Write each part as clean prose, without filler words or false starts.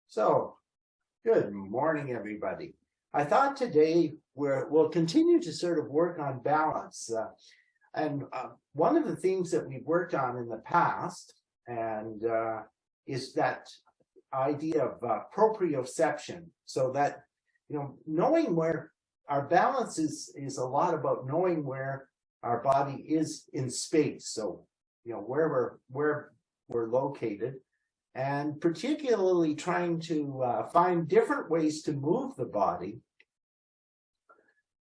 So, good morning, everybody. I thought today we'll continue to sort of work on balance. One of the things that we've worked on in the past is that idea of proprioception. So that, knowing where our balance is a lot about knowing where our body is in space. So, where we're located. And particularly trying to find different ways to move the body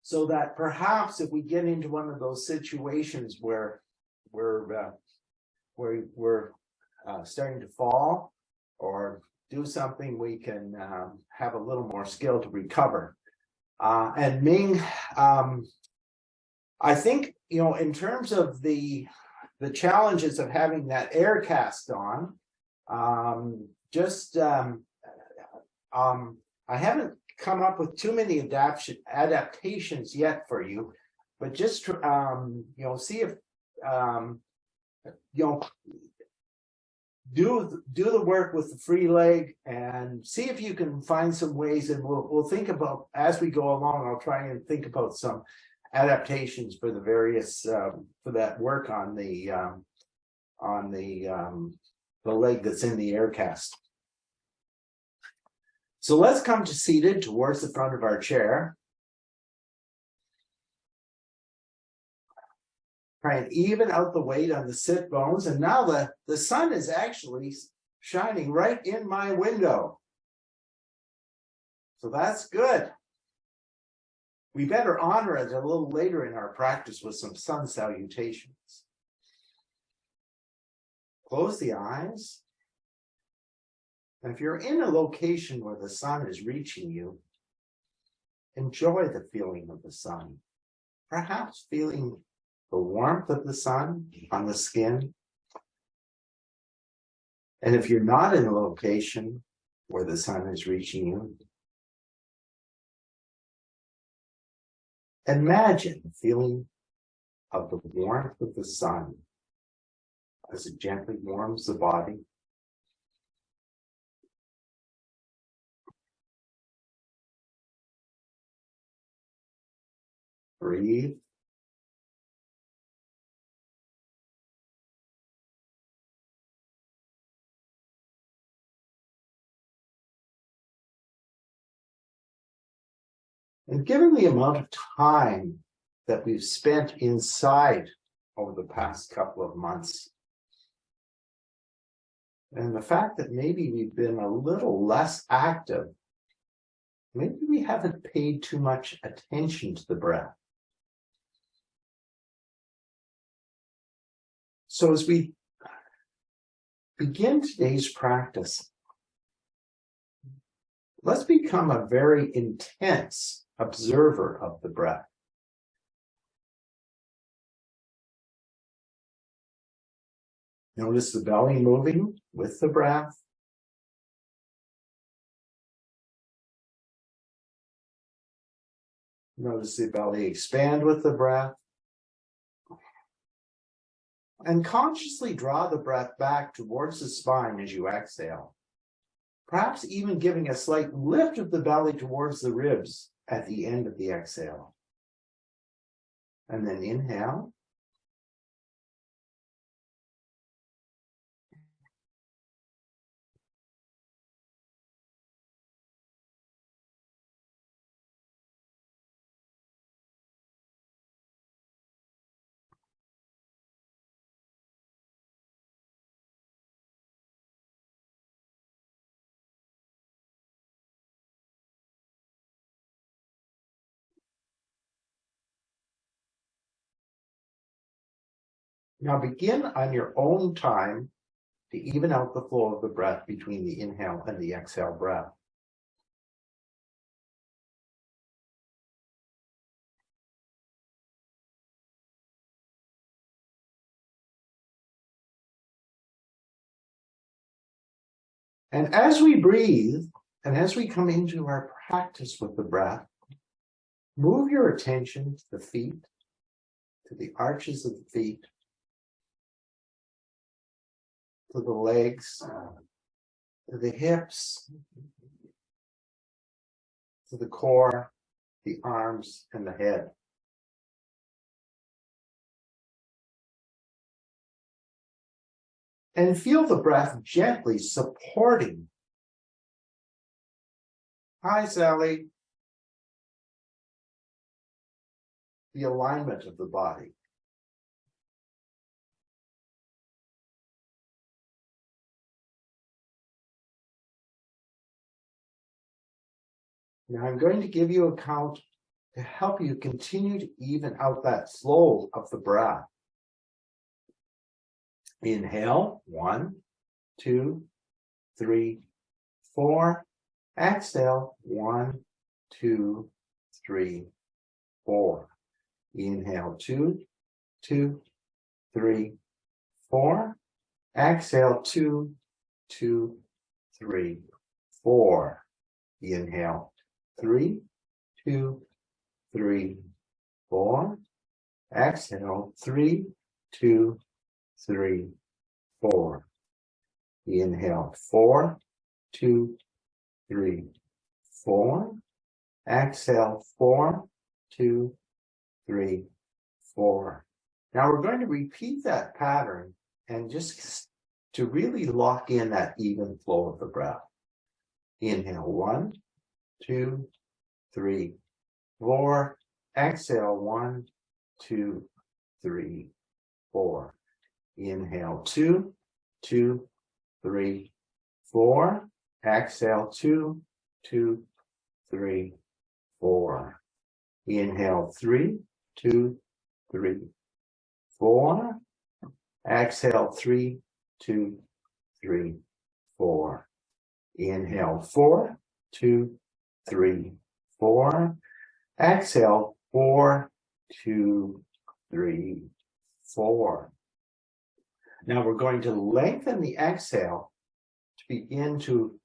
so that perhaps if we get into one of those situations where we're starting to fall or do something, we can have a little more skill to recover. And Ming, I think, in terms of the challenges of having that air cast on, I haven't come up with too many adaptations yet for you, but just see if do the work with the free leg and see if you can find some ways, and we'll think about as we go along. I'll try and think about some adaptations for the various for that work on the leg that's in the air cast. So let's come to seated towards the front of our chair. Try and even out the weight on the sit bones. And now the sun is actually shining right in my window. So that's good. We better honor it a little later in our practice with some sun salutations. Close the eyes. And if you're in a location where the sun is reaching you, enjoy the feeling of the sun. Perhaps feeling the warmth of the sun on the skin. And if you're not in a location where the sun is reaching you, imagine the feeling of the warmth of the sun as it gently warms the body. Breathe. And given the amount of time that we've spent inside over the past couple of months, and the fact that maybe we've been a little less active, maybe we haven't paid too much attention to the breath. So as we begin today's practice, let's become a very intense observer of the breath. Notice the belly moving with the breath. Notice the belly expand with the breath. And consciously draw the breath back towards the spine as you exhale. Perhaps even giving a slight lift of the belly towards the ribs at the end of the exhale. And then inhale. Now begin on your own time to even out the flow of the breath between the inhale and the exhale breath. And as we breathe, and as we come into our practice with the breath, move your attention to the feet, to the arches of the feet, to the legs, to the hips, to the core, the arms, and the head. And feel the breath gently supporting. Hi, Sally. The alignment of the body. Now I'm going to give you a count to help you continue to even out that flow of the breath. Inhale, 1, 2, 3, 4. Exhale, 1, 2, 3, 4. Inhale, 2, 2, 3, 4. Exhale, 2, 2, 3, 4. Inhale, 3, 2, 3, 4. Exhale, 3, 2, 3, 4. Inhale, 4, 2, 3, 4. Exhale, 4, 2, 3, 4. Now we're going to repeat that pattern and just to really lock in that even flow of the breath. Inhale, 1, 2, 3, 4. Exhale, 1, 2, 3, 4. Inhale, 2, 2, 3, 4. Exhale, 2, 2, 3, 4. Inhale, 3, 2, 3, 4. Exhale, 3, 2, 3, 4. Inhale, 4, 2, 3, 4. Exhale, 4, 2, 3, 4. Now we're going to lengthen the exhale to begin to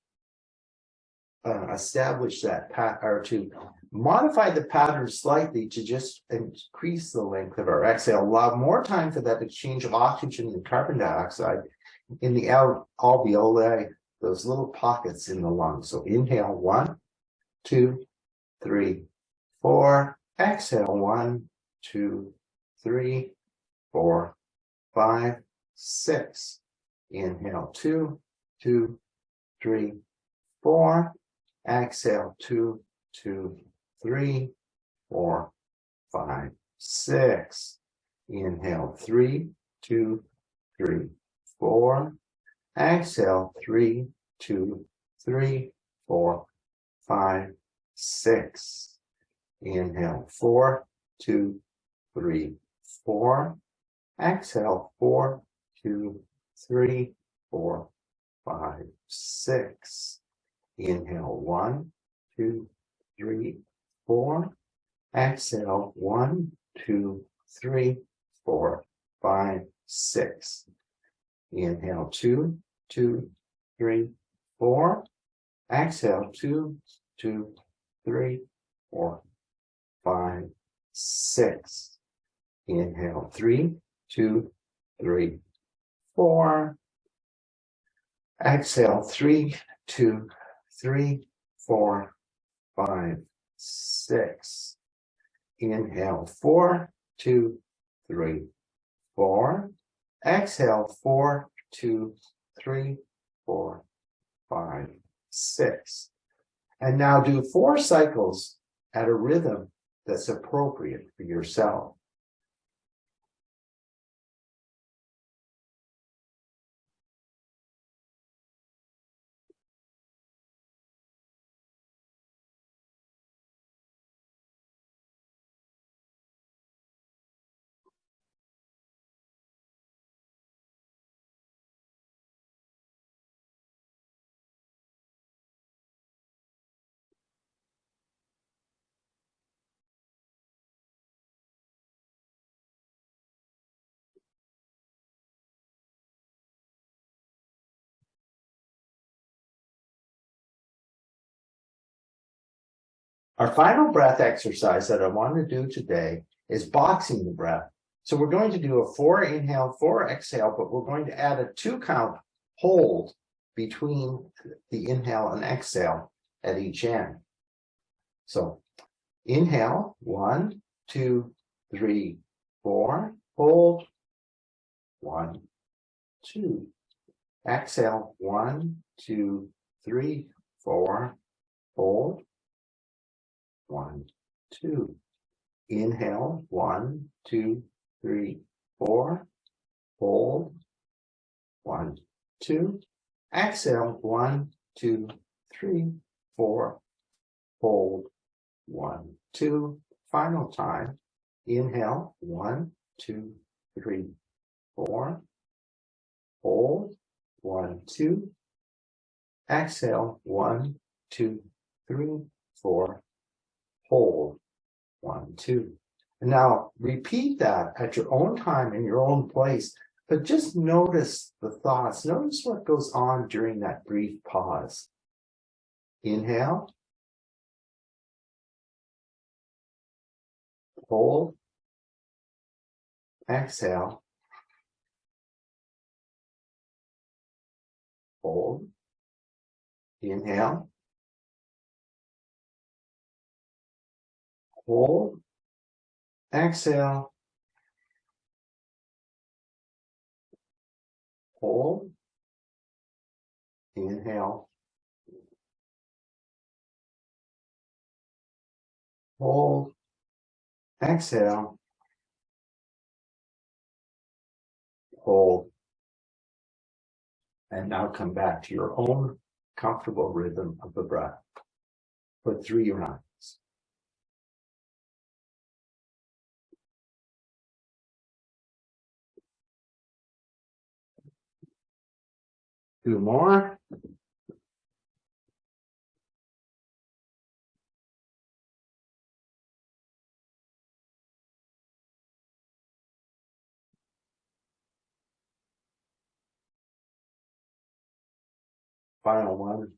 establish that or to modify the pattern slightly to just increase the length of our exhale, allow more time for that exchange of oxygen and carbon dioxide in the alveoli, those little pockets in the lungs. So inhale, 1, 2, 3, 4. Exhale, 1, 2, 3, 4, 5, 6. Inhale, 2, 2, 3, 4. Exhale, 2, 2, 3, 4, 5, 6. Inhale, 3, 2, 3, 4. Exhale, 3, 2, 3, 4, 5, 6. Inhale, 4, 2, 3, 4. Exhale, 4, 2, 3, 4, 5, 6. Inhale, 1, 2, 3, 4. Exhale, 1, 2, 3, 4, 5, 6. Inhale, 2, 2, 3, 4. Exhale, 2, 2, 3, 4, 5, 6. Inhale, 3, 2, 3, 4. Exhale, 3, 2, 3, 4, 5, 6. Inhale, 4, 2, 3, 4. Exhale, 4, 2, 3, 4, 5, 6. And now do 4 cycles at a rhythm that's appropriate for yourself. Our final breath exercise that I want to do today is boxing the breath. So we're going to do a 4 inhale, 4 exhale, but we're going to add a 2 count hold between the inhale and exhale at each end. So inhale, 1, 2, 3, 4, hold, 1, 2. Exhale, 1, 2, 3, 4, hold, 1, 2. Inhale, 1, 2, 3, 4, hold, 1, 2. Exhale, 1, 2, 3, 4, hold, 1, 2. Final time. Inhale, 1, 2, 3, 4, hold, 1, 2. Exhale, 1, 2, 3, 4, hold, 1, 2. And now repeat that at your own time in your own place, but just notice the thoughts. Notice what goes on during that brief pause. Inhale, hold, exhale, hold, inhale, hold, exhale, hold, inhale, hold, exhale, hold, and now come back to your own comfortable rhythm of the breath for 3 rounds. 2 more. Final one.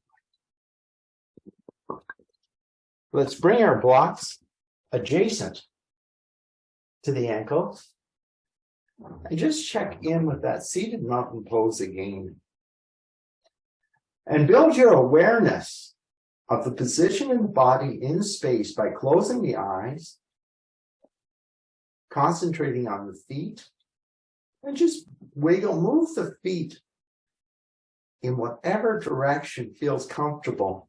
Let's bring our blocks adjacent to the ankles and just check in with that seated mountain pose again. And build your awareness of the position in the body in space by closing the eyes, concentrating on the feet, and just move the feet in whatever direction feels comfortable.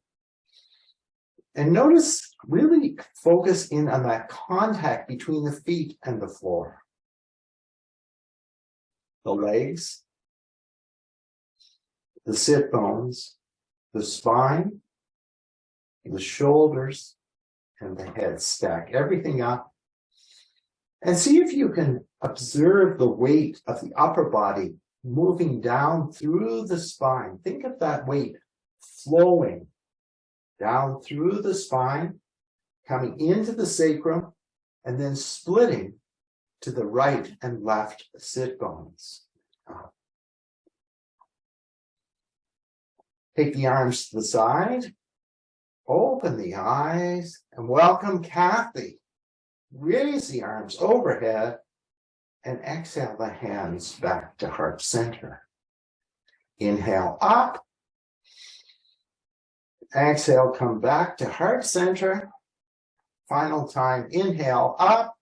And notice, really focus in on that contact between the feet and the floor. The legs, the sit bones, the spine, the shoulders, and the head. Stack everything up and see if you can observe the weight of the upper body moving down through the spine. Think of that weight flowing down through the spine, coming into the sacrum, and then splitting to the right and left sit bones. Take the arms to the side, open the eyes, and welcome Kathy. Raise the arms overhead and exhale the hands back to heart center. Inhale up. Exhale, come back to heart center. Final time, inhale up.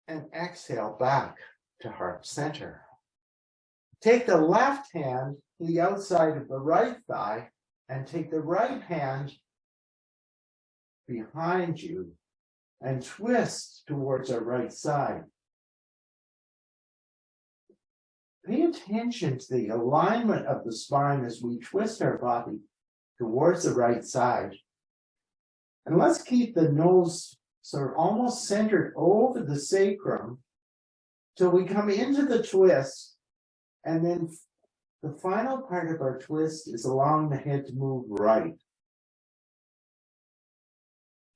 And exhale back to heart center. Take the left hand to the outside of the right thigh and take the right hand behind you and twist towards our right side. Pay attention to the alignment of the spine as we twist our body towards the right side. And let's keep the nose sort of almost centered over the sacrum till we come into the twist. And then the final part of our twist is allowing the head to move right.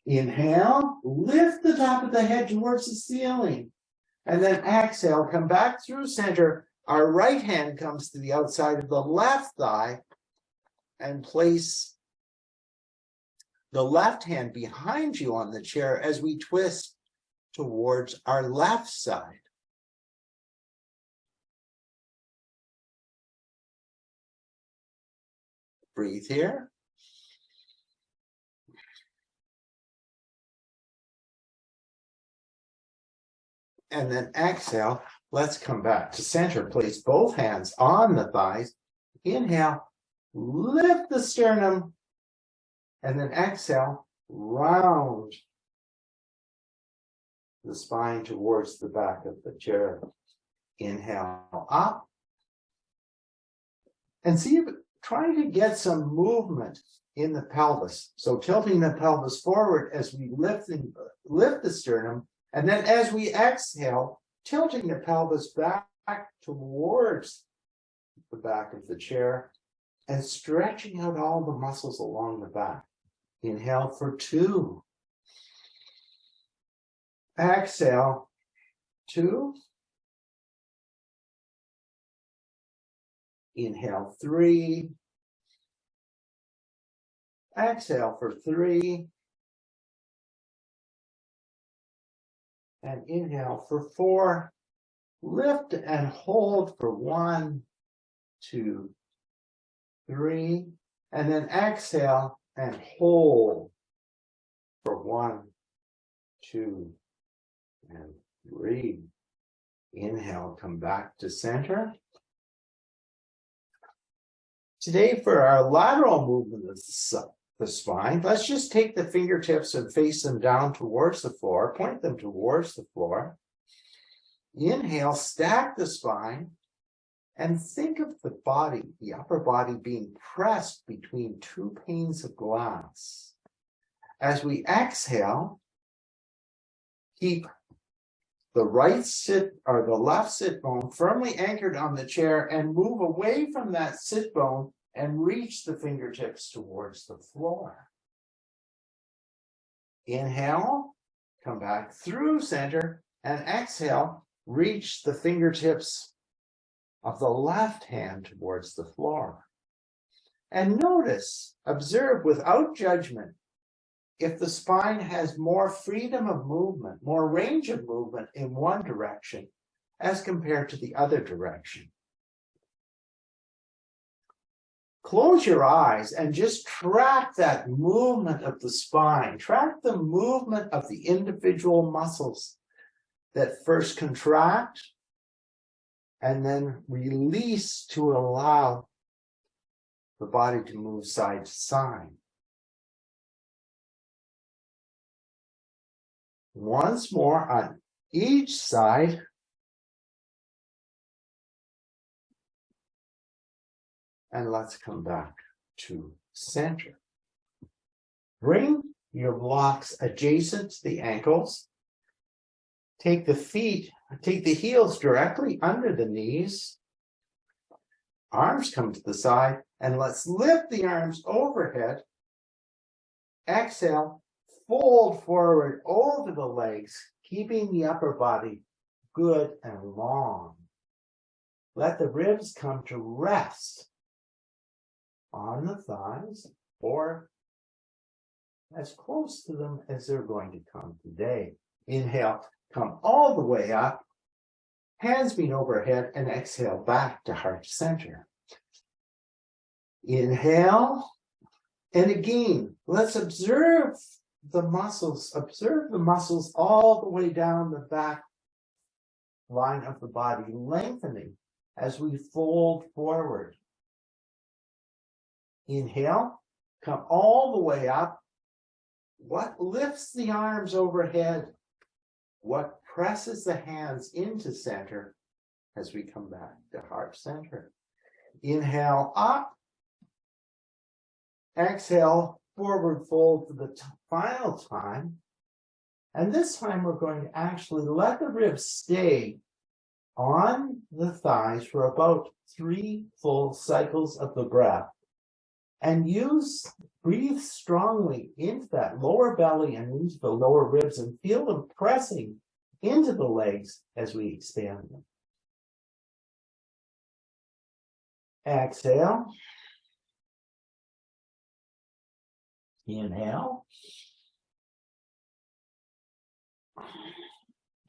Inhale, lift the top of the head towards the ceiling. And then exhale, come back through center. Our right hand comes to the outside of the left thigh and place the left hand behind you on the chair as we twist towards our left side. Breathe here. And then exhale. Let's come back to center. Place both hands on the thighs. Inhale, lift the sternum. And then exhale, round the spine towards the back of the chair. Inhale up. And see, trying to get some movement in the pelvis. So tilting the pelvis forward as we lift the sternum. And then as we exhale, tilting the pelvis back towards the back of the chair and stretching out all the muscles along the back. Inhale for 2. Exhale, 2. Inhale, 3. Exhale for 3. And inhale for 4. Lift and hold for 1, 2, 3. And then exhale and hold for 1, 2, and 3. Inhale, come back to center. Today, for our lateral movement of the spine, let's just take the fingertips and face them down towards the floor, point them towards the floor. Inhale, stack the spine, and think of the body, the upper body, being pressed between 2 panes of glass. As we exhale, keep the left sit bone firmly anchored on the chair and move away from that sit bone and reach the fingertips towards the floor. Inhale, come back through center, and exhale, reach the fingertips of the left hand towards the floor. And notice, observe without judgment, if the spine has more freedom of movement, more range of movement in one direction as compared to the other direction. Close your eyes and just track that movement of the spine. Track the movement of the individual muscles that first contract and then release to allow the body to move side to side. Once more on each side. And let's come back to center. Bring your blocks adjacent to the ankles. Take the heels directly under the knees. Arms come to the side, and let's lift the arms overhead. Exhale, fold forward over the legs, keeping the upper body good and long. Let the ribs come to rest on the thighs or as close to them as they're going to come today. Inhale, come all the way up, hands meet overhead, and exhale back to heart center. Inhale, and again, let's observe the muscles. Observe the muscles all the way down the back line of the body, lengthening as we fold forward. Inhale, come all the way up. What lifts the arms overhead? What presses the hands into center as we come back to heart center? Inhale up. Exhale, forward fold for the final time. And this time we're going to actually let the ribs stay on the thighs for about 3 full cycles of the breath. And breathe strongly into that lower belly and into the lower ribs and feel them pressing into the legs as we expand them. Exhale. Inhale.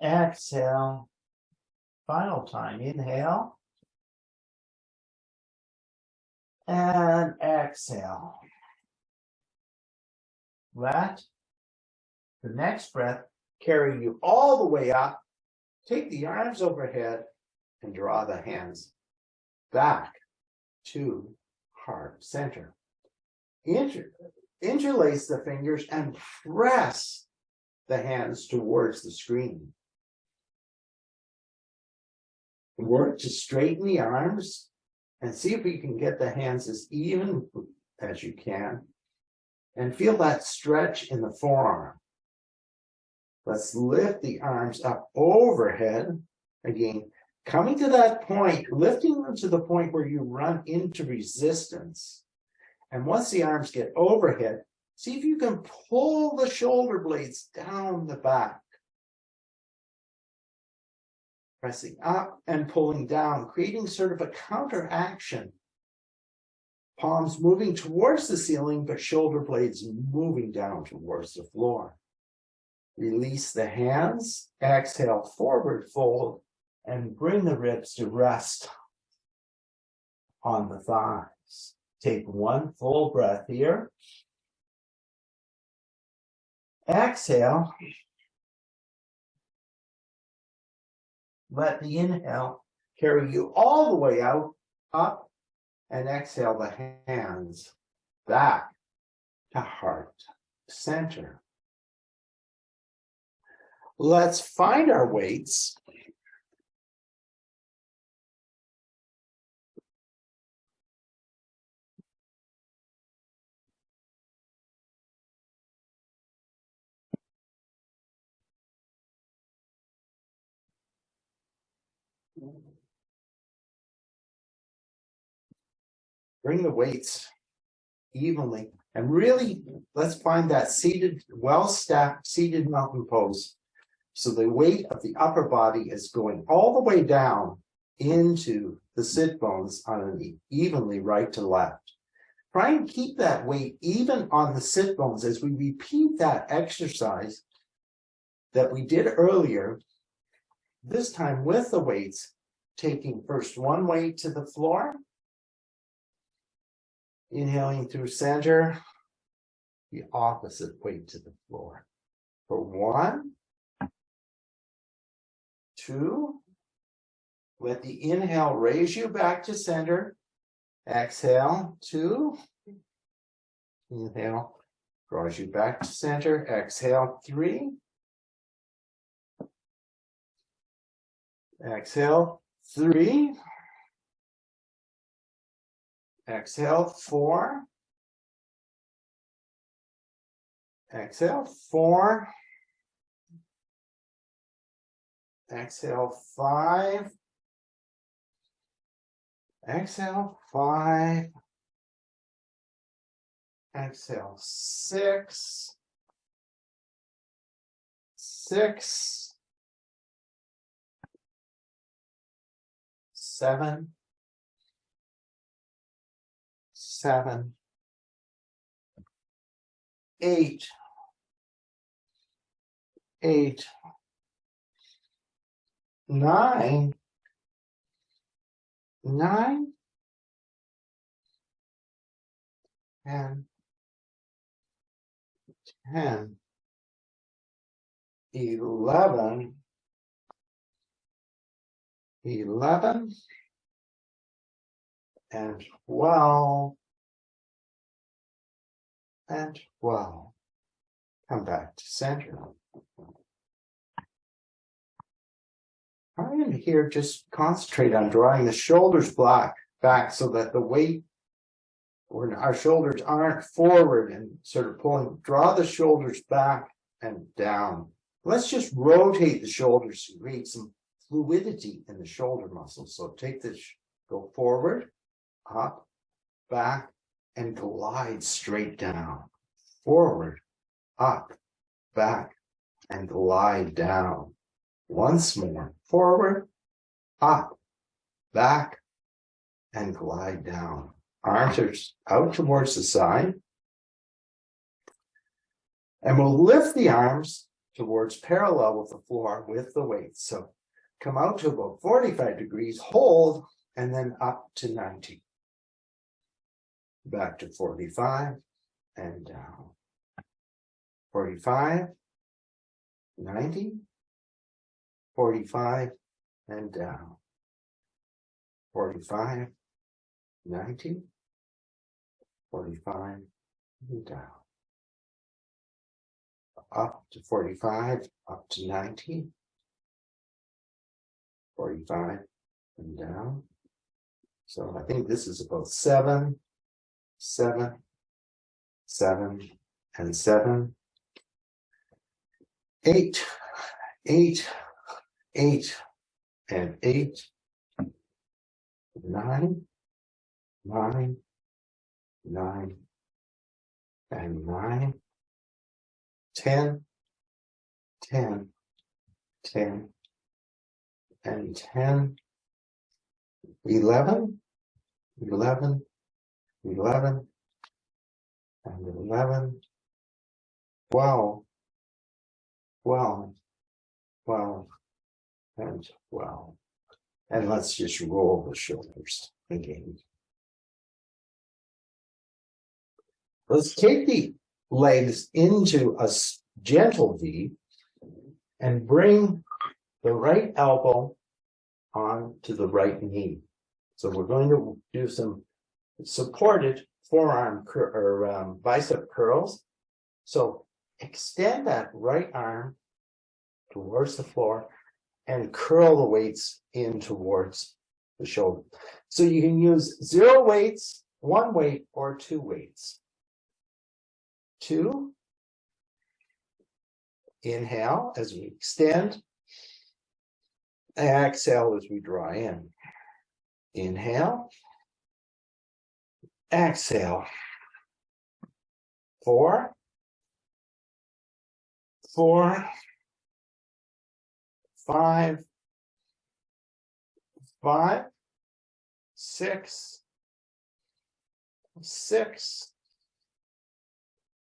Exhale. Final time. Inhale. And exhale. exhale. Let the next breath carry you all the way up. Take the arms overhead and draw the hands back to heart center. Interlace the fingers and press the hands towards the screen. Work to straighten the arms and see if we can get the hands as even as you can. And feel that stretch in the forearm. Let's lift the arms up overhead. Again, coming to that point, lifting them to the point where you run into resistance. And once the arms get overhead, see if you can pull the shoulder blades down the back. Pressing up and pulling down, creating sort of a counteraction. Palms moving towards the ceiling, but shoulder blades moving down towards the floor. Release the hands, exhale, forward fold, and bring the ribs to rest on the thighs. Take one full breath here. Exhale. Let the inhale carry you all the way out, up, and exhale the hands back to heart center. Let's find our weights. Bring the weights evenly and really let's find that seated, well-stacked seated mountain pose. So the weight of the upper body is going all the way down into the sit bones on an evenly right to left. Try and keep that weight even on the sit bones as we repeat that exercise that we did earlier, this time with the weights, taking first one weight to the floor, inhaling through center, the opposite weight to the floor. For 1, 2, let the inhale raise you back to center. Exhale, 2. Inhale, draws you back to center. Exhale, 3. Exhale, 3. Exhale, 4. Exhale, 4. Exhale, 5. Exhale, 5. Exhale, 6. 6. 7. 7. 8. 8. 9. 9. 10. 10. 11. 11. And 12. And 12. Come back to center. I'm here, just concentrate on drawing the shoulders back so that the weight or our shoulders aren't forward and sort of pulling. Draw the shoulders back and down. Let's just rotate the shoulders to create some fluidity in the shoulder muscles. So take this, go forward, up, back, and glide straight down. Forward, up, back, and glide down. Once more, forward, up, back, and glide down. Arms are out towards the side. And we'll lift the arms towards parallel with the floor with the weight. So come out to about 45 degrees, hold, and then up to 90. back to 45 and down. 45, 90, 45 and down. 45, 90, 45 and down. Up to 45, up to 90, 45 and down. So I think this is about 7, 7, 7, and 7. 8, 8, 8, and 8. 9, 9, 9, and 9. 10, 10, 10, and 10. 11, 11, 11, and 11. 12, 12, 12, and 12. And let's just roll the shoulders again. Let's take the legs into a gentle V and bring the right elbow on to the right knee. So we're going to do some supported forearm or bicep curls. So extend that right arm towards the floor and curl the weights in towards the shoulder. So you can use 0 weights, 1 weight, or 2 weights. 2. Inhale as we extend. Exhale as we draw in. Inhale. Exhale. 4. 4. 5. 5. 6. 6.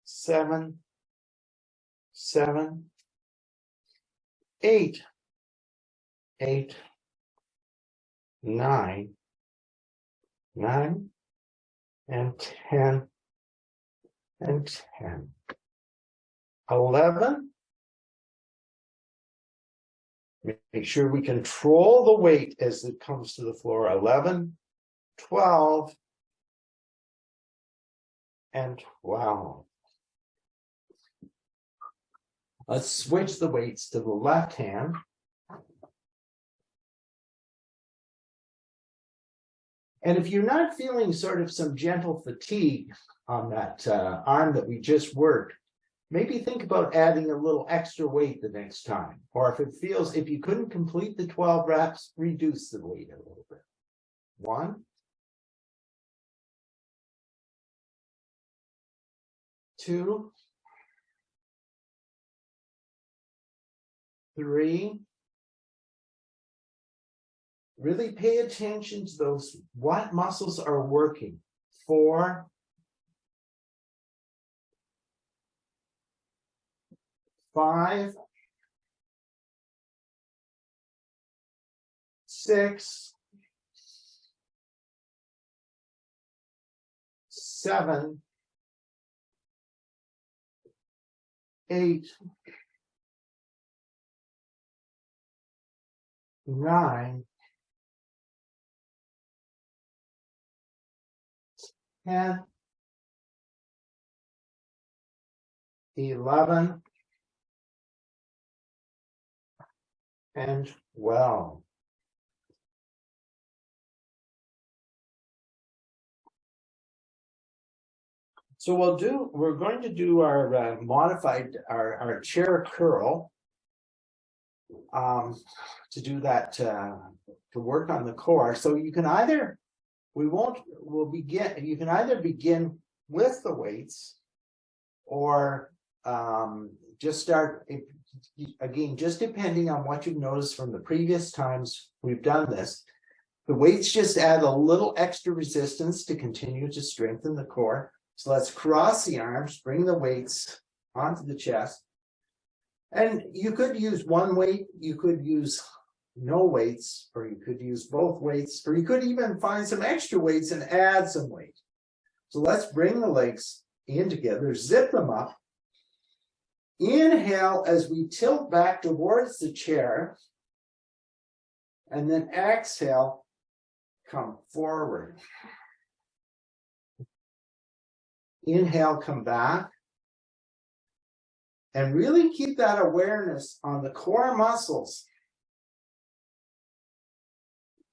7. 7. 8. 8. 9. 9. And 10. And 10. 11. Make sure we control the weight as it comes to the floor. 11, 12, and 12. Let's switch the weights to the left hand. And if you're not feeling sort of some gentle fatigue on that arm that we just worked, maybe think about adding a little extra weight the next time. Or if you couldn't complete the 12 reps, reduce the weight a little bit. 1, 2, 3. Really pay attention to those, what muscles are working. 4, 5, 6, 7, 8, 9, 10, 11, and 12. So we're going to do our modified, our chair curl to do that, to work on the core. So you can either, you can either begin with the weights or just start, again, just depending on what you've noticed from the previous times we've done this. The weights just add a little extra resistance to continue to strengthen the core. So let's cross the arms, bring the weights onto the chest. And you could use 1 weight, you could use no weights, or you could use both weights, or you could even find some extra weights and add some weight. So let's bring the legs in together, zip them up. Inhale as we tilt back towards the chair. And then exhale, come forward. Inhale, come back. And really keep that awareness on the core muscles.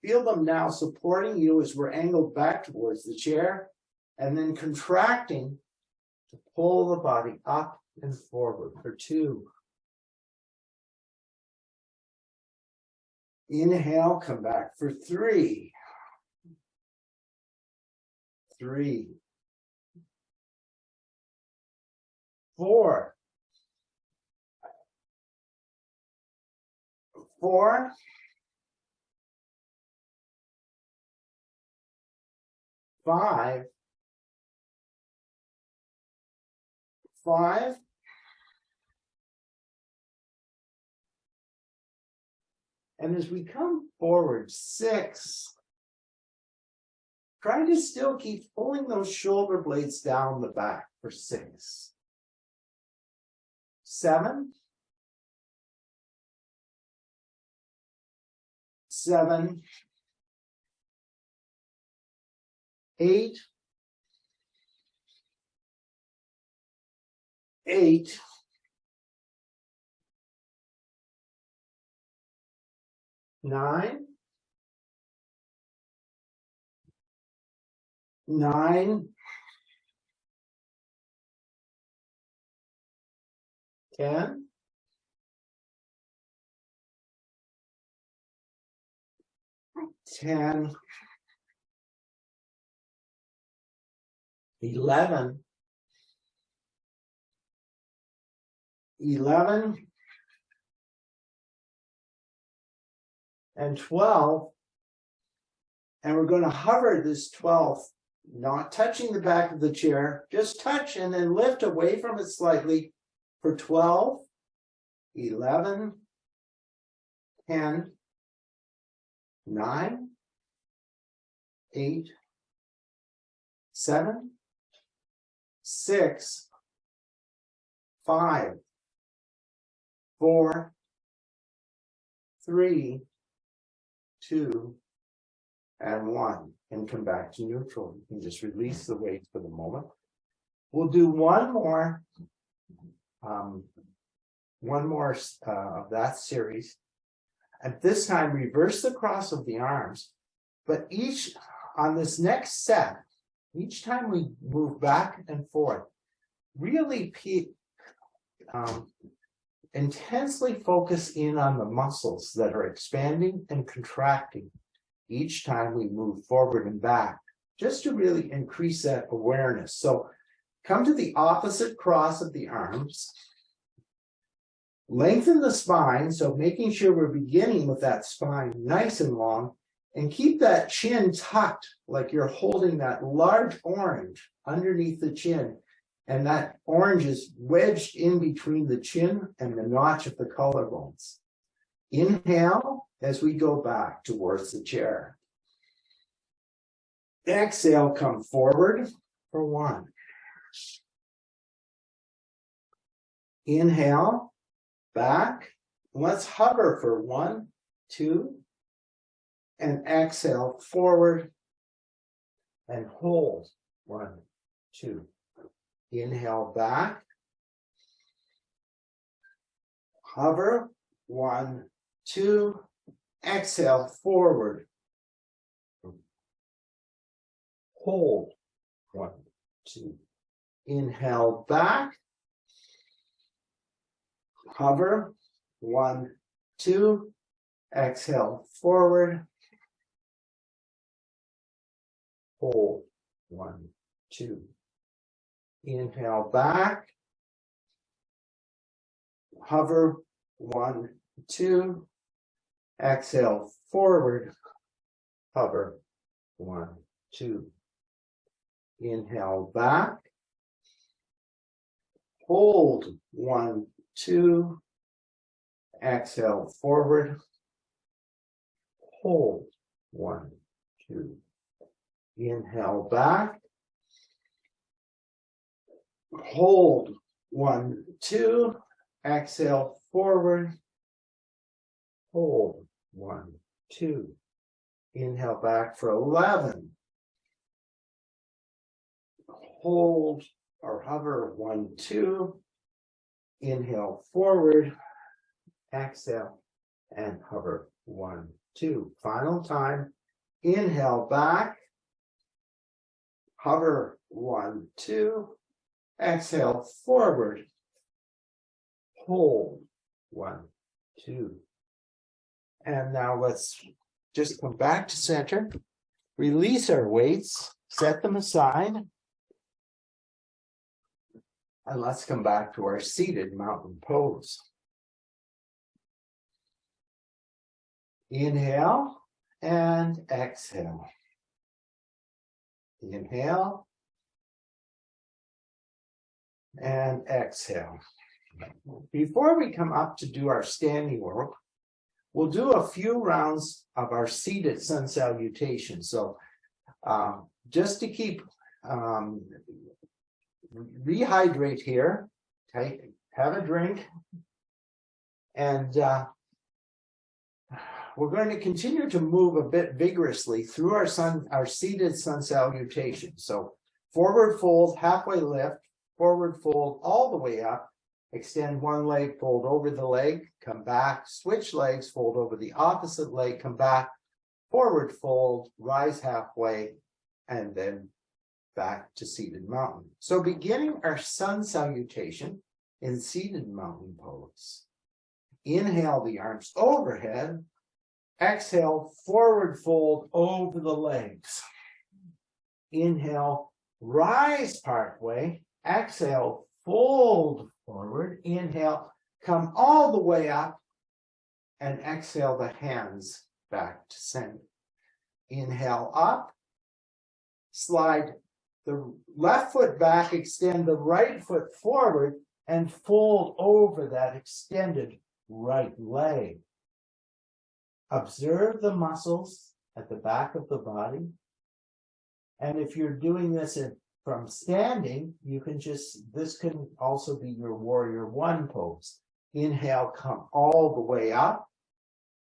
Feel them now supporting you as we're angled back towards the chair, and then contracting to pull the body up and forward for 2. Inhale, come back for 3. 3. 4. 4. 5. 5. And as we come forward, 6. Try to still keep pulling those shoulder blades down the back for 6. 7. 7. 8. 8. 9. 9. 10. 10. 11. 11. And 12. And we're going to hover this 12th, not touching the back of the chair, just touch and then lift away from it slightly for 12, 11, 10, 9, 8, 7, 6, 5, 4, 3, 2, and 1, and come back to neutral. You can just release the weight for the moment. We'll do one more of that series. At this time, reverse the cross of the arms, but each on this next set, each time we move back and forth, really intensely focus in on the muscles that are expanding and contracting each time we move forward and back, just to really increase that awareness. So come to the opposite cross of the arms, lengthen the spine, so making sure we're beginning with that spine nice and long, and keep that chin tucked like you're holding that large orange underneath the chin, and that orange is wedged in between the chin and the notch of the collarbones. Inhale as we go back towards the chair. Exhale, come forward for 1. Inhale, back. Let's hover for 1, 2, and exhale forward and hold 1, 2. Inhale back. Hover 1, 2. Exhale forward. Hold 1, 2. Inhale back. Hover 1, 2. Exhale forward. Hold 1, 2. Inhale back. Hover 1, 2. Exhale forward. Hover 1, 2. Inhale back. Hold 1, 2. Exhale forward. Hold 1, 2. Inhale back. hold 1, 2, exhale forward, hold 1, 2, inhale back for 11, hold or hover 1, 2, inhale forward, exhale and hover 1, 2. Final time, inhale back, hover 1, 2, exhale forward, hold 1, 2. And now let's just come back to center, release our weights, set them aside, and let's come back to our seated mountain pose. Inhale and exhale. Inhale and exhale. Before we come up to do our standing work, we'll do a few rounds of our seated sun salutation. So just to keep rehydrate here, have a drink, and we're going to continue to move a bit vigorously through our seated sun salutation. So forward fold, halfway lift, forward fold all the way up, extend one leg, fold over the leg, come back, switch legs, fold over the opposite leg, come back, forward fold, rise halfway, and then back to seated mountain. So beginning our sun salutation in seated mountain pose. Inhale the arms overhead, exhale, forward fold over the legs. Inhale, rise partway, exhale, fold forward, inhale, come all the way up, and exhale the hands back to center. Inhale up, slide the left foot back, extend the right foot forward, and fold over that extended right leg. Observe the muscles at the back of the body. And if you're doing this from standing, you can this can also be your warrior one pose. Inhale, come all the way up.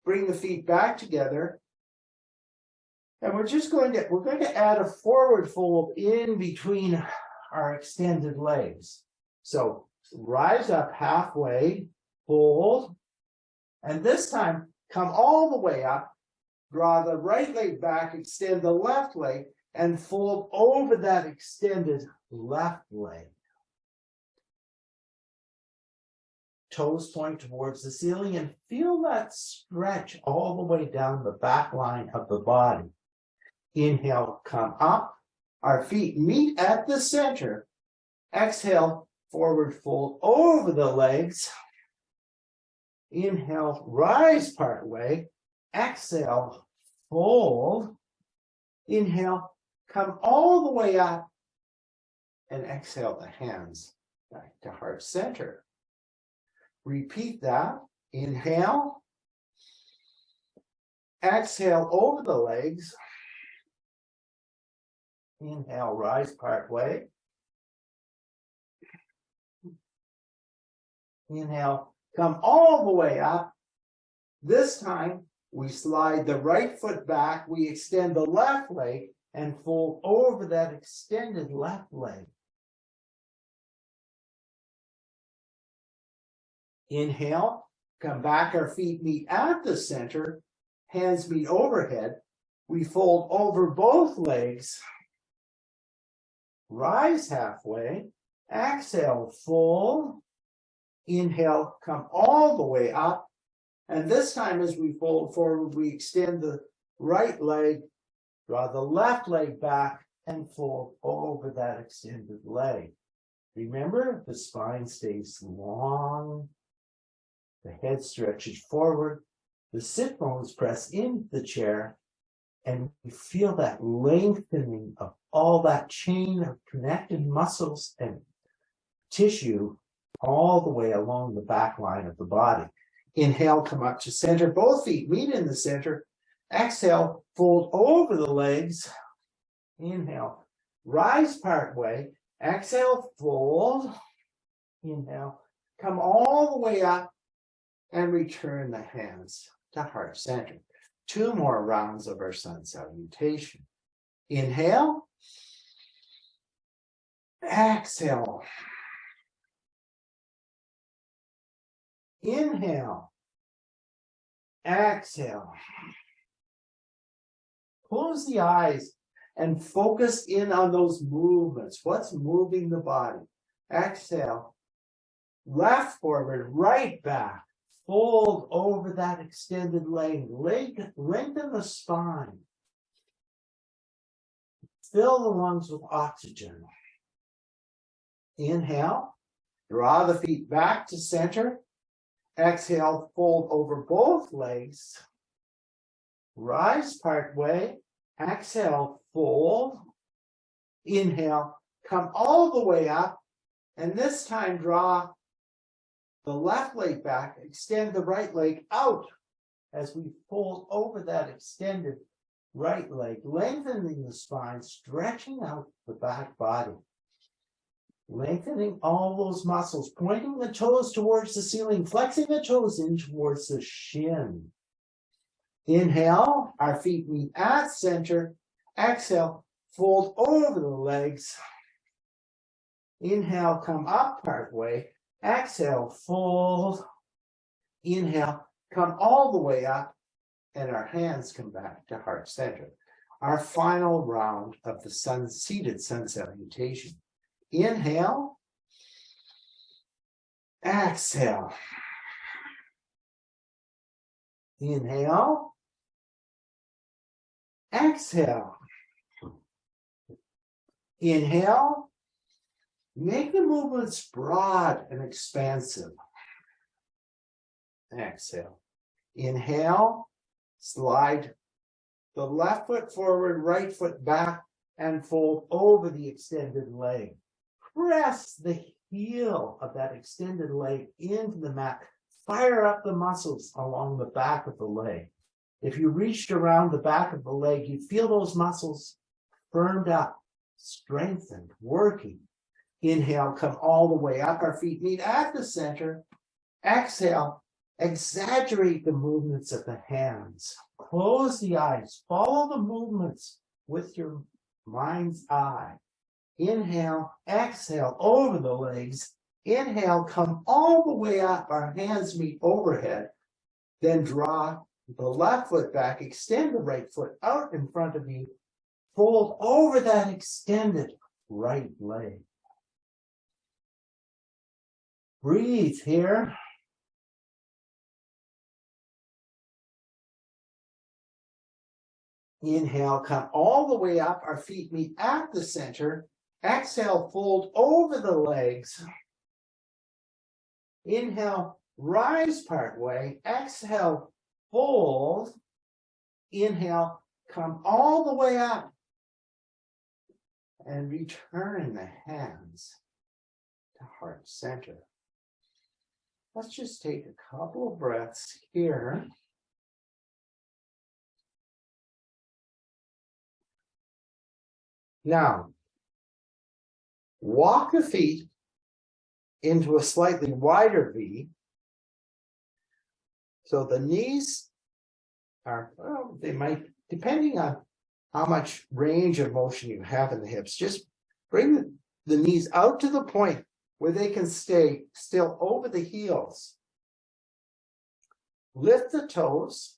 Bring the feet back together. And we're going to add a forward fold in between our extended legs. So rise up halfway, hold, and this time come all the way up, draw the right leg back, extend the left leg, and fold over that extended left leg. Toes point towards the ceiling and feel that stretch all the way down the back line of the body. Inhale, come up. Our feet meet at the center. Exhale, forward fold over the legs. Inhale, rise part way. Exhale, fold. Inhale, come all the way up. And exhale the hands back to heart center. Repeat that. Inhale. Exhale over the legs. Inhale, rise part way. Inhale, come all the way up. This time, we slide the right foot back, we extend the left leg, and fold over that extended left leg. Inhale, come back, our feet meet at the center, hands meet overhead. We fold over both legs. Rise halfway, exhale, fold, inhale, come all the way up, and this time as we fold forward, we extend the right leg, draw the left leg back, and fold over that extended leg. Remember, the spine stays long, the head stretches forward, the sit bones press into the chair, and we feel that lengthening of all that chain of connected muscles and tissue all the way along the back line of the body. Inhale, come up to center. Both feet meet in the center. Exhale, fold over the legs. Inhale, rise part way. Exhale, fold. Inhale, come all the way up and return the hands to heart center. 2 more rounds of our sun salutation. Inhale. Exhale. Inhale. Exhale. Close the eyes and focus in on those movements. What's moving the body? Exhale. Left forward, right back. Fold over that extended leg. Lengthen the spine. Fill the lungs with oxygen. Inhale. Draw the feet back to center. Exhale, fold over both legs. Rise part way. Exhale, fold. Inhale, come all the way up. And this time draw the left leg back. Extend the right leg out as we fold over that extended right leg. Lengthening the spine, stretching out the back body. Lengthening all those muscles, pointing the toes towards the ceiling, flexing the toes in towards the shin. Inhale, our feet meet at center. Exhale, fold over the legs. Inhale, come up part way. Exhale, fold. Inhale, come all the way up, and our hands come back to heart center. Our final round of the seated sun salutation. Inhale. Exhale. Inhale. Exhale. Inhale. Make the movements broad and expansive. Exhale. Inhale. Slide the left foot forward, right foot back, and fold over the extended leg. Press the heel of that extended leg into the mat. Fire up the muscles along the back of the leg. If you reached around the back of the leg, you feel those muscles firmed up, strengthened, working. Inhale, come all the way up. Our feet meet at the center. Exhale, exaggerate the movements of the hands. Close the eyes. Follow the movements with your mind's eye. Inhale, exhale over the legs. Inhale, come all the way up. Our hands meet overhead. Then draw the left foot back. Extend the right foot out in front of you. Fold over that extended right leg. Breathe here. Inhale, come all the way up. Our feet meet at the center. Exhale, fold over the legs. Inhale, rise part way. Exhale, fold. Inhale, come all the way up. And return the hands to heart center. Let's just take a couple of breaths here. Now, walk the feet into a slightly wider V. So the knees are, well, they might, depending on how much range of motion you have in the hips, just bring the knees out to the point where they can stay still over the heels. Lift the toes.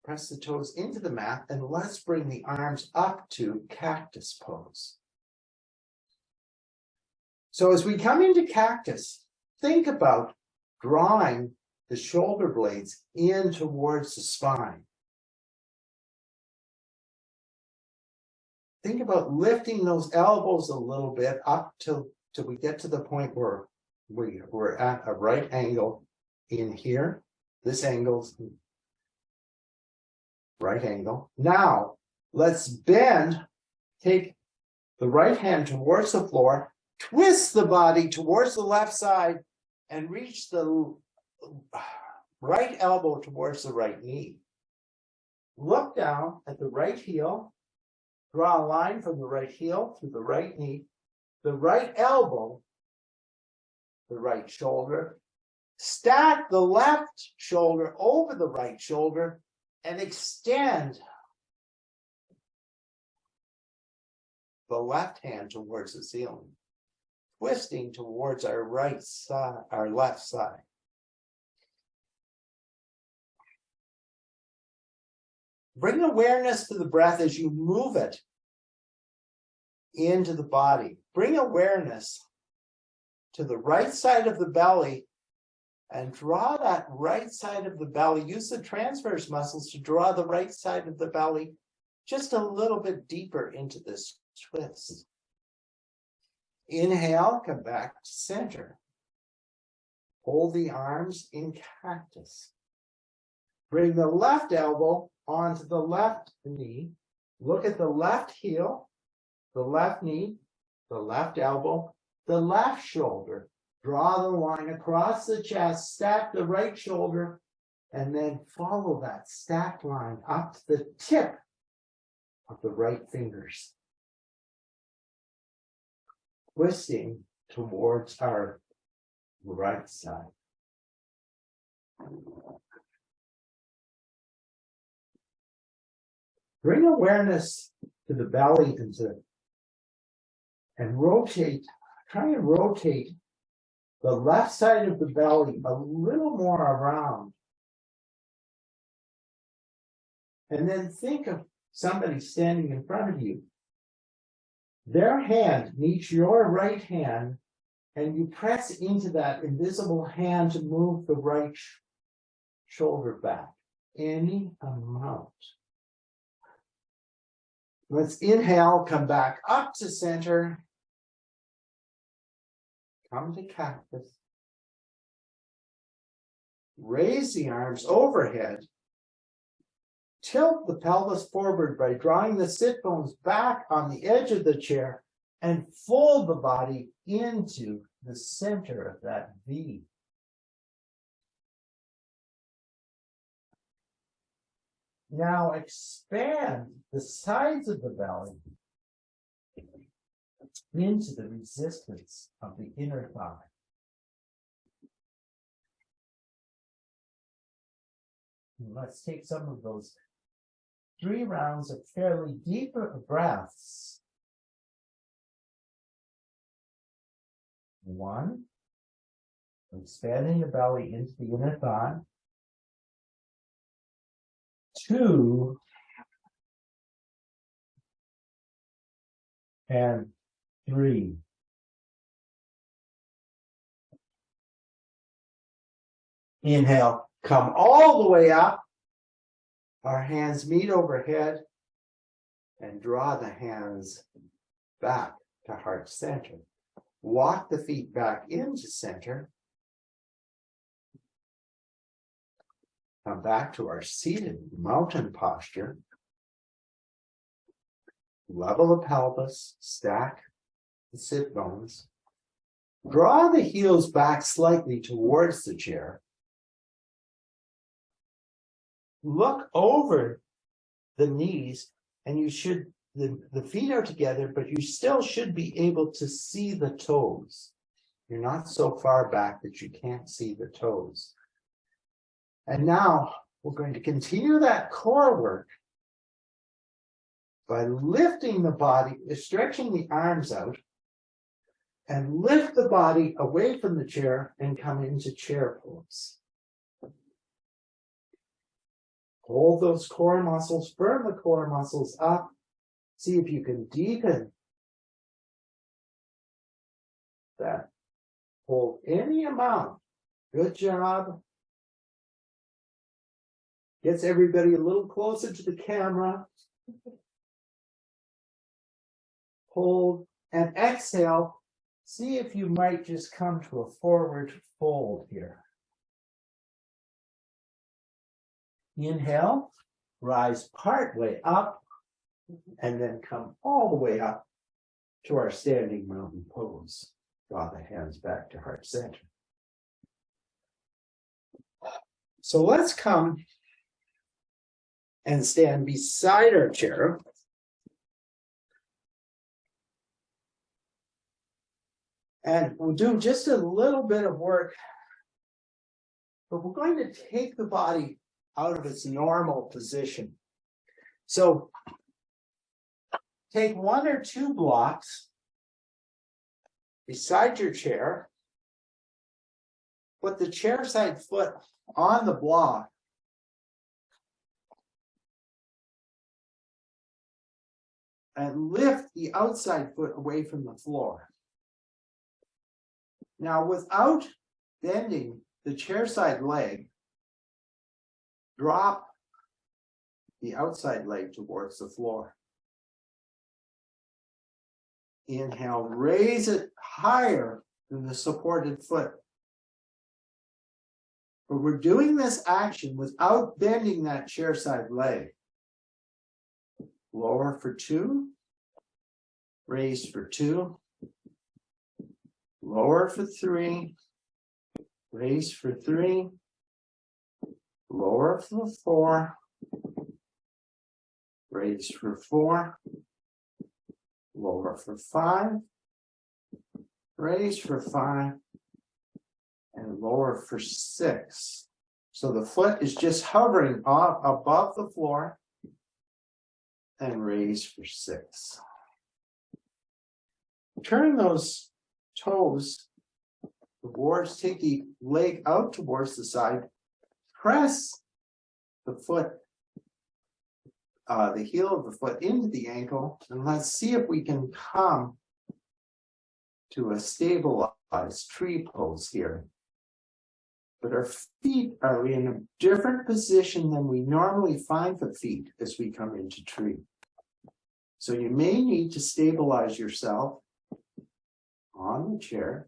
Press the toes into the mat, and let's bring the arms up to cactus pose. So as we come into cactus, think about drawing the shoulder blades in towards the spine. Think about lifting those elbows a little bit up till we get to the point where we're at a right angle in here. This angle's right angle. Now, let's bend, take the right hand towards the floor, twist the body towards the left side, and reach the right elbow towards the right knee. Look down at the right heel, Draw a line from the right heel through the right knee, the right elbow, the right shoulder. Stack the left shoulder over the right shoulder and extend the left hand towards the ceiling, twisting towards our right side, our left side. Bring awareness to the breath as you move it into the body. Bring awareness to the right side of the belly and draw that right side of the belly. Use the transverse muscles to draw the right side of the belly just a little bit deeper into this twist. Inhale, come back to center. Hold the arms in cactus. Bring the left elbow onto the left knee. Look at the left heel, the left knee, the left elbow, the left shoulder. Draw the line across the chest, stack the right shoulder, and then follow that stacked line up to the tip of the right fingers, twisting towards our right side. Bring awareness to the belly and rotate, try and rotate the left side of the belly a little more around. And then think of somebody standing in front of you. Their hand meets your right hand, and you press into that invisible hand to move the right shoulder back. Any amount. Let's inhale, come back up to center. Come to cactus. Raise the arms overhead. Tilt the pelvis forward by drawing the sit bones back on the edge of the chair and fold the body into the center of that V. Now expand the sides of the belly into the resistance of the inner thigh. And let's take some of those 3 rounds of fairly deeper breaths. 1, expanding the belly into the inner thigh. 2, and 3. Inhale, come all the way up. Our hands meet overhead and draw the hands back to heart center. Walk the feet back into center. Come back to our seated mountain posture. Level the pelvis, stack the sit bones. Draw the heels back slightly towards the chair. Look over the knees, and you should, the feet are together, but you still should be able to see the toes. You're not so far back that you can't see the toes. And now we're going to continue that core work by lifting the body, stretching the arms out, and lift the body away from the chair and come into chair pose. Hold those core muscles, firm the core muscles up. See if you can deepen that. Hold any amount. Good job. Gets everybody a little closer to the camera. Hold and exhale. See if you might just come to a forward fold here. Inhale, rise part way up, and then come all the way up to our standing mountain pose. Draw the hands back to heart center. So let's come and stand beside our chair. And we'll do just a little bit of work, but we're going to take the body out of its normal position. So take 1 or 2 blocks beside your chair, put the chair side foot on the block, and lift the outside foot away from the floor. Now, without bending the chair side leg, drop the outside leg towards the floor. Inhale, raise it higher than the supported foot. But we're doing this action without bending that chair side leg. Lower for 2, raise for 2, lower for 3, raise for 3, lower for 4, raise for 4, lower for 5, raise for 5, and lower for 6. So the foot is just hovering off above the floor, and raise for 6. Turn those toes towards, take the leg out towards the side, press the foot, the heel of the foot into the ankle, and let's see if we can come to a stabilized tree pose here. But our feet are in a different position than we normally find the feet as we come into tree. So you may need to stabilize yourself on the chair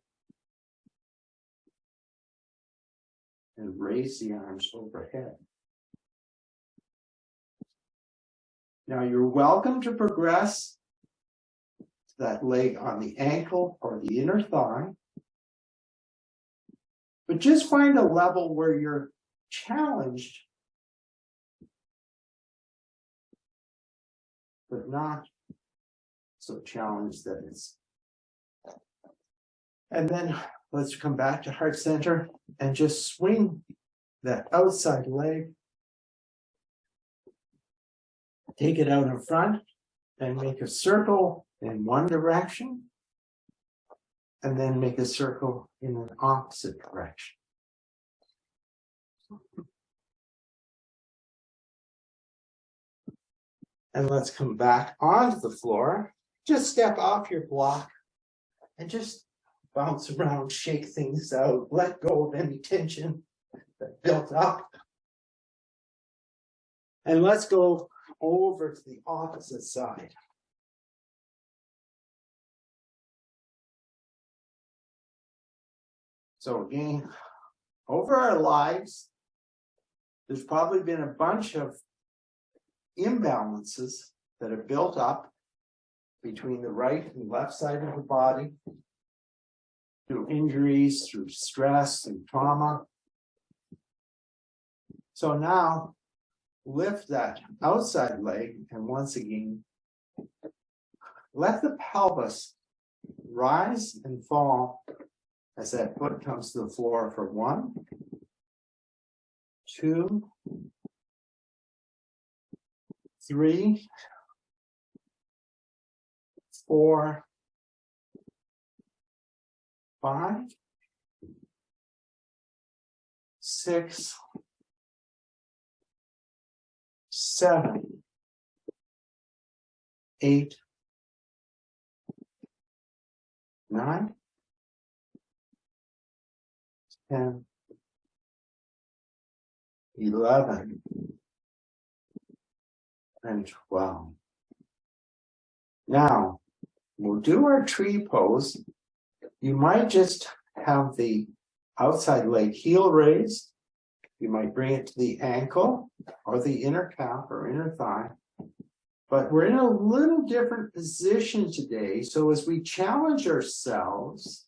and raise the arms overhead. Now you're welcome to progress to that leg on the ankle or the inner thigh, but just find a level where you're challenged, but not so challenged that it's. And then let's come back to heart center and just swing that outside leg. Take it out in front and make a circle in one direction, and then make a circle in an opposite direction. And let's come back onto the floor. Just step off your block and just bounce around, shake things out, let go of any tension that built up. And let's go over to the opposite side. So again, over our lives, there's probably been a bunch of imbalances that have built up between the right and left side of the body through injuries, through stress and trauma. So now lift that outside leg, and once again, let the pelvis rise and fall as that foot comes to the floor for 1, 2, 3, 4, 5, 6, 7, 8, 9, 10, 11, and 12. Now, we'll do our tree pose. You might just have the outside leg heel raised. You might bring it to the ankle or the inner calf or inner thigh. But we're in a little different position today. So as we challenge ourselves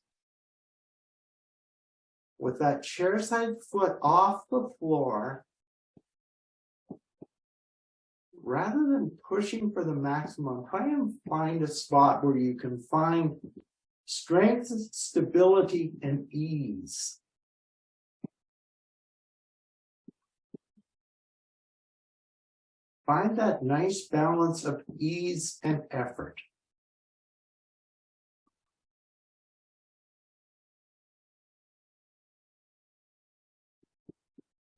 with that chair side foot off the floor, rather than pushing for the maximum, try and find a spot where you can find Strength, stability, and ease. Find that nice balance of ease and effort.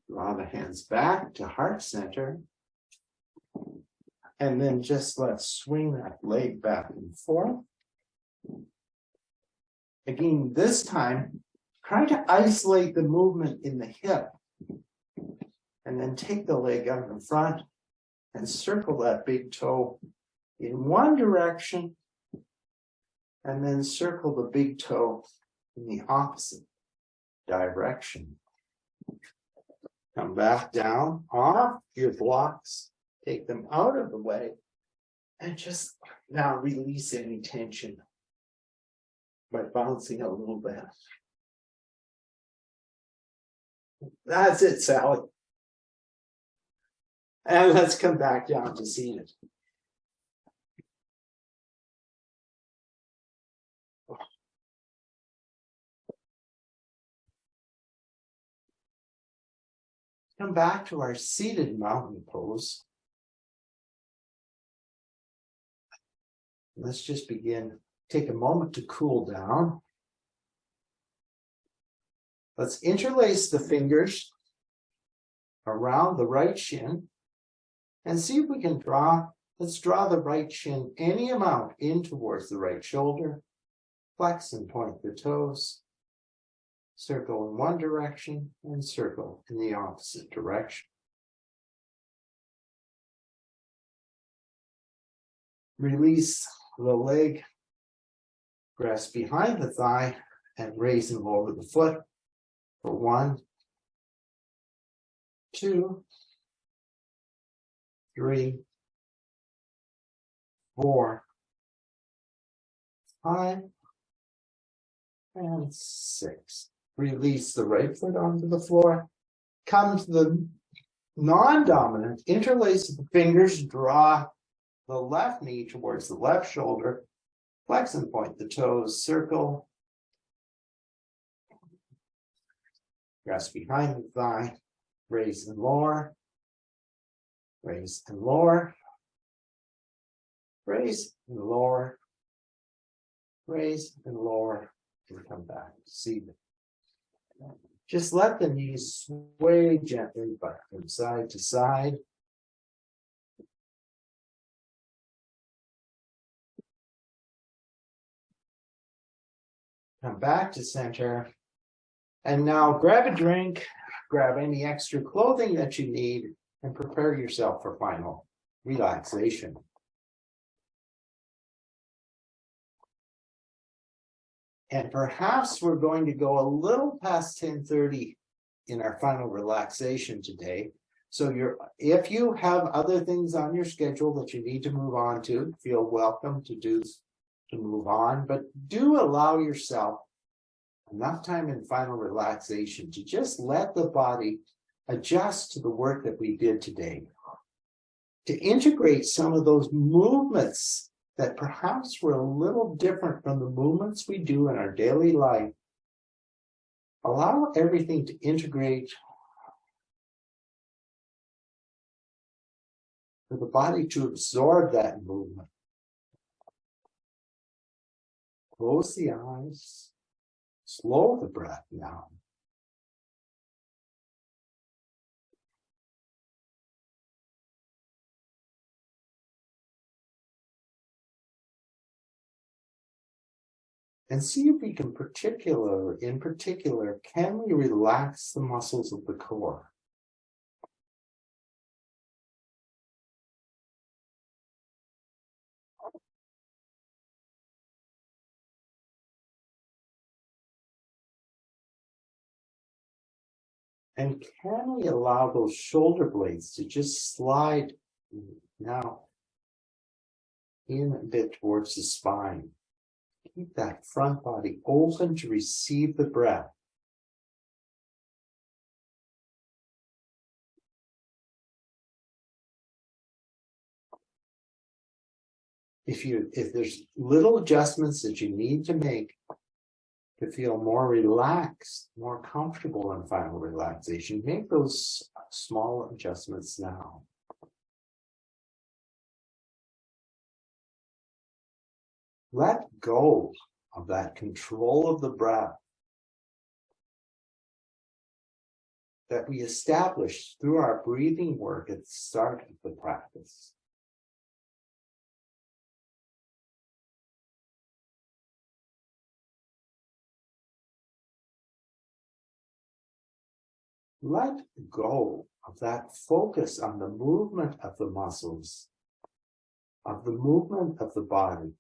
Draw the hands back to heart center. And then just let's swing that leg back and forth. Again, this time, try to isolate the movement in the hip. And then take the leg out in front and circle that big toe in one direction. And then circle the big toe in the opposite direction. Come back down off your blocks. Take them out of the way and just now release any tension by bouncing a little bit. That's it, Sally. And let's come back down to seated. Come back to our seated mountain pose. Let's just begin. Take a moment to cool down. Let's interlace the fingers around the right shin and see if we can let's draw the right shin any amount in towards the right shoulder. Flex and point the toes. Circle in one direction and circle in the opposite direction. Release the leg, grasp behind the thigh, and raise and lower the foot for 1, 2, 3, 4, 5, and 6. Release the right foot onto the floor. Come to the non-dominant, interlace the fingers, draw the left knee towards the left shoulder, flex and point the toes, circle, grasp behind the thigh, raise and lower, raise and lower, raise and lower, raise and lower, and come back to seated. Just let the knees sway gently back from side to side. Come back to center. And now grab a drink, grab any extra clothing that you need, and prepare yourself for final relaxation. And perhaps we're going to go a little past 10:30 in our final relaxation today. So if you have other things on your schedule that you need to move on to, feel welcome to move on, but do allow yourself enough time in final relaxation to just let the body adjust to the work that we did today, to integrate some of those movements that perhaps were a little different from the movements we do in our daily life. Allow everything to integrate for the body to absorb that movement. Close the eyes, slow the breath down. And see if we can in particular, can we relax the muscles of the core? And can we allow those shoulder blades to just slide now in a bit towards the spine? Keep that front body open to receive the breath. if there's little adjustments that you need to make to feel more relaxed, more comfortable in final relaxation, make those small adjustments now. Let go of that control of the breath that we established through our breathing work at the start of the practice. Let go of that focus on the movement of the muscles, of the movement of the body.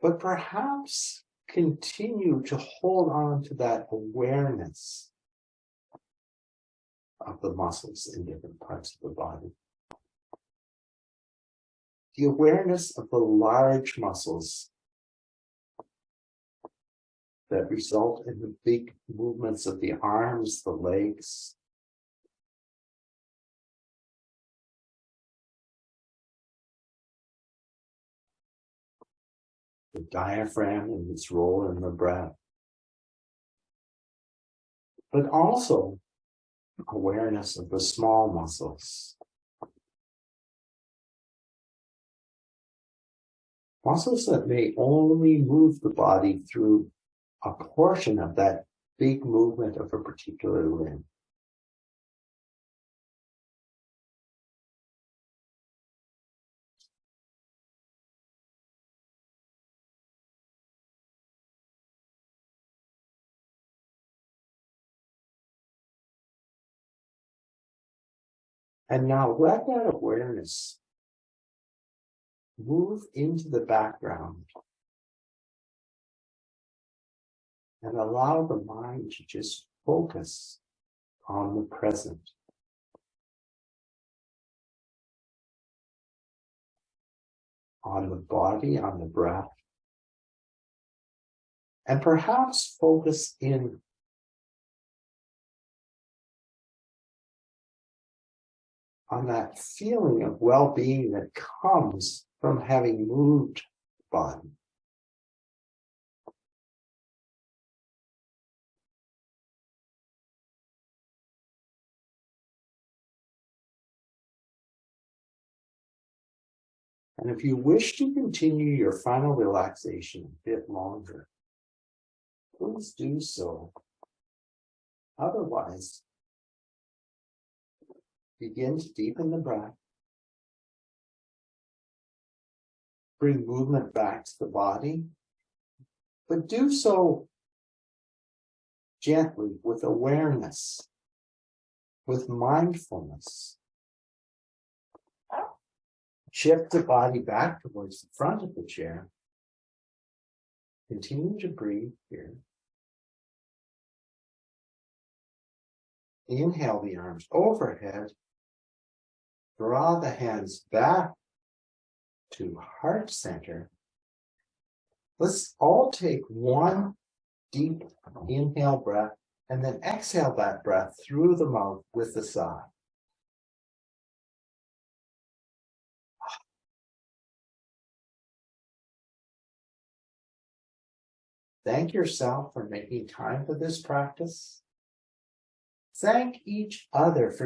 But perhaps continue to hold on to that awareness of the muscles in different parts of the body. The awareness of the large muscles that result in the big movements of the arms, the legs. The diaphragm and its role in the breath. But also awareness of the small muscles. Muscles that may only move the body through a portion of that big movement of a particular limb. And now let that awareness move into the background and allow the mind to just focus on the present. On the body, on the breath. And perhaps focus in on that feeling of well-being that comes from having moved the body. And if you wish to continue your final relaxation a bit longer, please do so. Otherwise, begin to deepen the breath. Bring movement back to the body, but do so gently, with awareness, with mindfulness. Shift the body back towards the front of the chair. Continue to breathe here. Inhale the arms overhead. Draw the hands back to heart center. Let's all take one deep inhale breath and then exhale that breath through the mouth with a sigh. Thank yourself for making time for this practice. Thank each other for